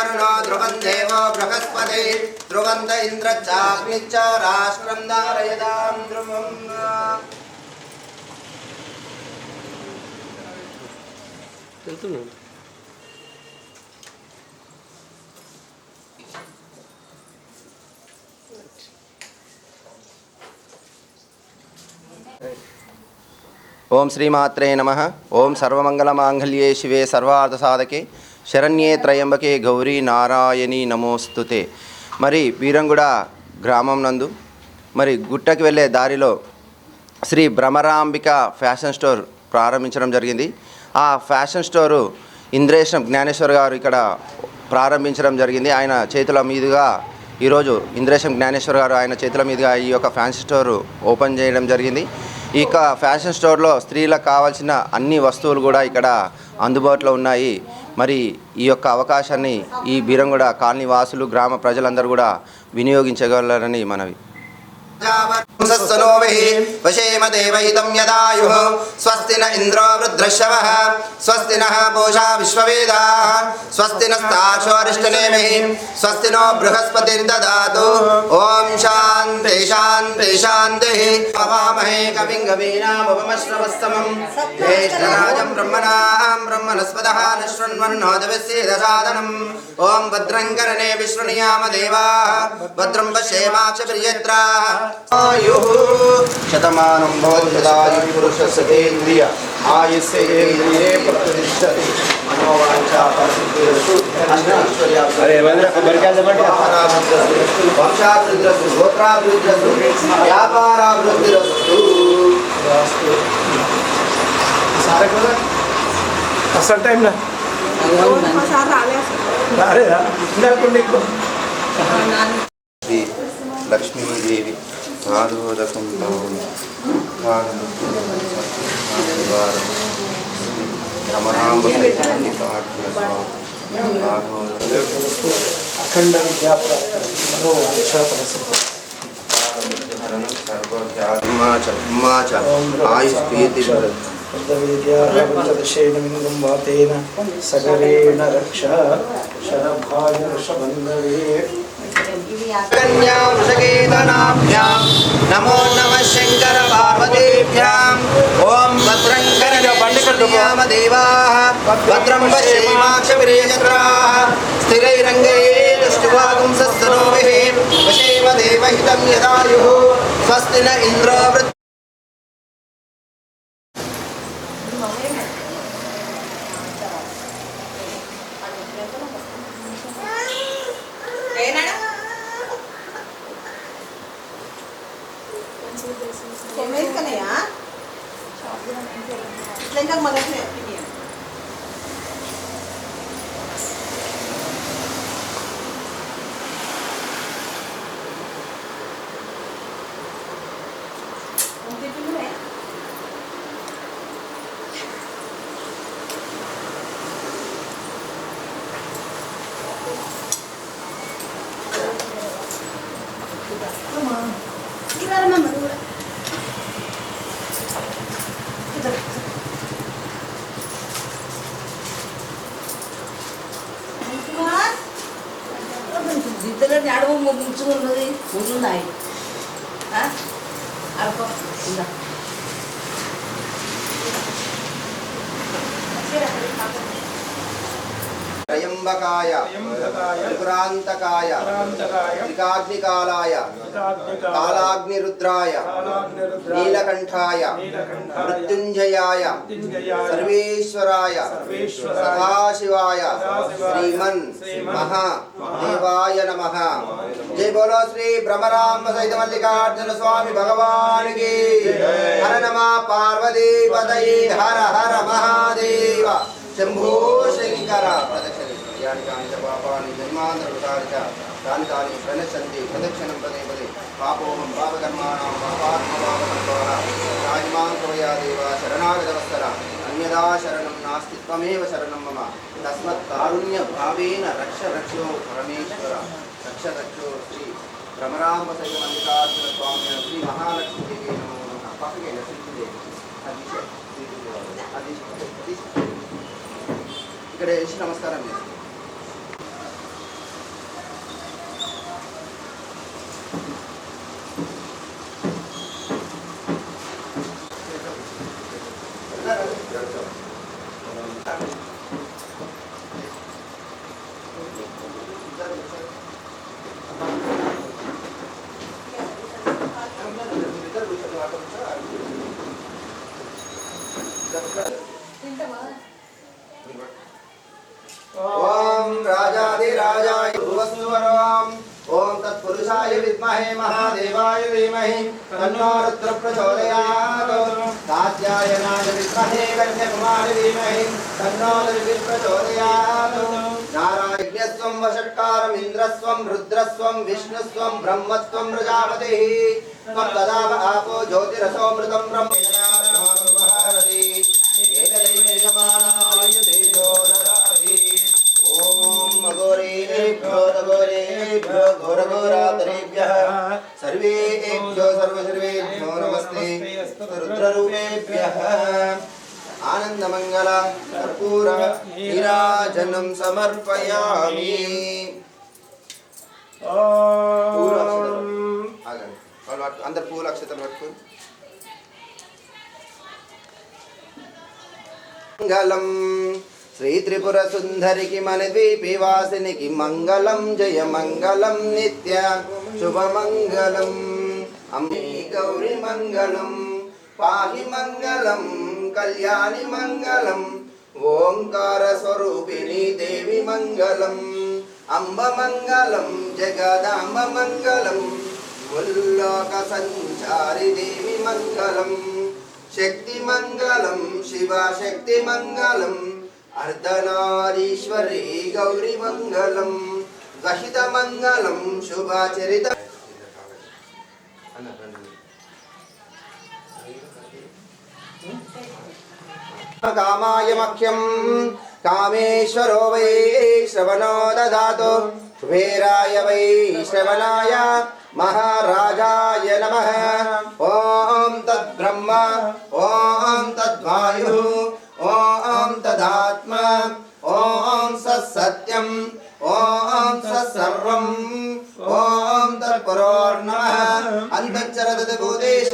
वरुणो ध्रुवं देवो बृहस्पति ध्रुवन्त इन्द्रश्चाग्निश्च राष्ट्रं धारयतां ध्रुवम् ओम श्रीमात्रे नमः। ओम सर्वमंगलमांगल्ये शिवे सर्वार्थसाधके शरण्ये त्रयंबके गौरी नारायणी नमोस्तुते। మరి వీరంగూడ గ్రామం నందు మరి గుట్టకి వెళ్ళే దారిలో శ్రీ భ్రమరాంబిక ఫ్యాషన్ స్టోర్ ప్రారంభించడం జరిగింది. ఆ ఫ్యాషన్ స్టోరు ఇంద్రేశం జ్ఞానేశ్వర్ గారు ఇక్కడ ప్రారంభించడం జరిగింది. ఆయన చేతుల మీదుగా ఈరోజు ఇంద్రేశం జ్ఞానేశ్వర్ గారు ఆయన చేతుల మీదుగా ఈ యొక్క ఫ్యాషన్ స్టోరు ఓపెన్ చేయడం జరిగింది. ఈ యొక్క ఫ్యాషన్ స్టోర్లో స్త్రీలకు కావాల్సిన అన్ని వస్తువులు కూడా ఇక్కడ అందుబాటులో ఉన్నాయి. మరి ఈ యొక్క అవకాశాన్ని ఈ బీరంగూడ కాలనీ వాసులు గ్రామ ప్రజలందరూ కూడా వినియోగించగలరని మనవి. वशेम देवहितं यदायुः स्वस्ति न इन्द्रो वृद्धश्रवः स्वस्ति नः पूषा विश्ववेदाः स्वस्ति नस्तार्क्ष्योऽरिष्टनेमिः स्वस्ति नो बृहस्पतिर्ददातु। ॐ शान्ति शान्ति शान्तिः। पवामहे कविं कवीनामुपमश्रवस्तमं ज्येष्ठराजं ब्रह्मणां ब्रह्मणस्पतः निःशृण्वन्नोतिभिस्सीदसादनम्। ॐ भद्रं कर्णे विष्णुयाम देवाः भद्रं पश्येमाक्षभिर्यत्राः आयुः शतमानं भवति शतायुः पुरुषस्येन्द्रिय आयुष्येन्द्रिये प्रतिष्ठति मनोवाञ्छा परसिद्धिरस्तु अष्टैश्वर्या वंशाभिवृद्धिरस्तु गोत्राभिवृद्धिरस्तु व्यापाराभिवृद्धिरस्तु। असल टाइम ना लक्ष्मी देवी भागवतकं अखंड विद्या आयुष्पीतिशेनमिंगं वातेन सगरेण रक्षा शरभागर्षबन्धवे कन्या वृषकेतनाभ्यां नमो नमः शंकर पार्वतीभ्यां। ओम भद्रं कर्णेम देवाः भद्रं पश्येमाक्षभिर्यजत्राः स्थिरैरङ्गैस्तुवागुं सस्तनोभिः वशेम देवहितं यदायुः स्वस्ति न इन्द्रो त्र्यंबकाय त्रिपुरांतकाय त्रिकाग्निकालाय कालाग्निरुद्राय नीलकंठाय मृत्युंजयाय सर्वेश्वराय सदाशिवाय श्रीमन् महादेवाय नमः। जय बोलो श्री भ्रमरांब सहित मल्लिकार्जुन स्वामी भगवान की। हर नमः पार्वती पतये हर हर महादेव शंभो शंकर। पापानि जन्मान्तरकृतानि च तानि तानि प्रणश्यन्ति प्रदक्षिणं पदे पदे पापोहं पापकर्माणां पापात्मपापसम्भवः राजमां कृपया देव शरणागतवत्सर अन्यदा शरणं नास्ति त्वमेव शरणं मम तस्मत् कारुण्यभावेन रक्ष रक्षो परमेश्वर रक्ष रक्षो श्री भ्रमरांब सहित मल्लिकार्जुन स्वामी श्री महालक्ष्मी देवी नमो नमः। पकगे लक्ष्मी ఇక్కడ వేసి నమస్కారం చేస్తాం. ओम राजाधिराजाय भुवस्वराम ओम तत्पुरुषाय विद्महे महादेवाय धीमहि तन्नो रुद्र प्रचोदयात् कात्यायनाय विद्महे कन्याकुमारी धीमहि तन्नो दुर्गे प्रचोदयात् नारायण्यस्वं वषट्कारम् इन्द्रस्वं रुद्रस्वं विष्णुस्वं ब्रह्मस्वं प्रजापतिः त्वं तदाव आपो ज्योतिरसोऽमृतं ब्रह्महरति एकदैवेशमानाय तेजो ददाति ओम अघोरेभ्यो तघोरेभ्यो घोरघोरातरेभ्यः सर्वेभ्यो सर्वसर्वेभ्यो नमस्ते रुद्ररूपेभ्यः आनंदमंगल कर्पूर नीराजनं समर्पयामि अंदर पूल अक्षतल पट्टु मंगलम श्री त्रिपुर सुंदरी की मणिद्वीपी वासिनी की मंगलम जय मंगलम नित्य शुभ मंगलम अम्बे गौरी मंगलम पाहि मंगलम कल्याणी मंगलम ओंकार स्वरूपिणी देवी मंगलम अम्ब मंगलम जगदाम्ब मंगलम मुल्लोक संचारी देवी मंगलम शक्ति मंगलम शिवा शक्ति मंगलम अर्धनारीश्वरी गौरी मंगलम वहित मंगलम शुभाचरित कामाय मह्यं कामेश्वरो वै श्रवणो ददातु कुबेराय वै श्रवणाय महाराजाय नमः ओम तद्ब्रह्म ओम तद्वायुः ओम तदात्मा ओम सत्सत्यम ओम सत्सर्वम ओम तत्परोर्नमः अंतच्चरतद्भूतेश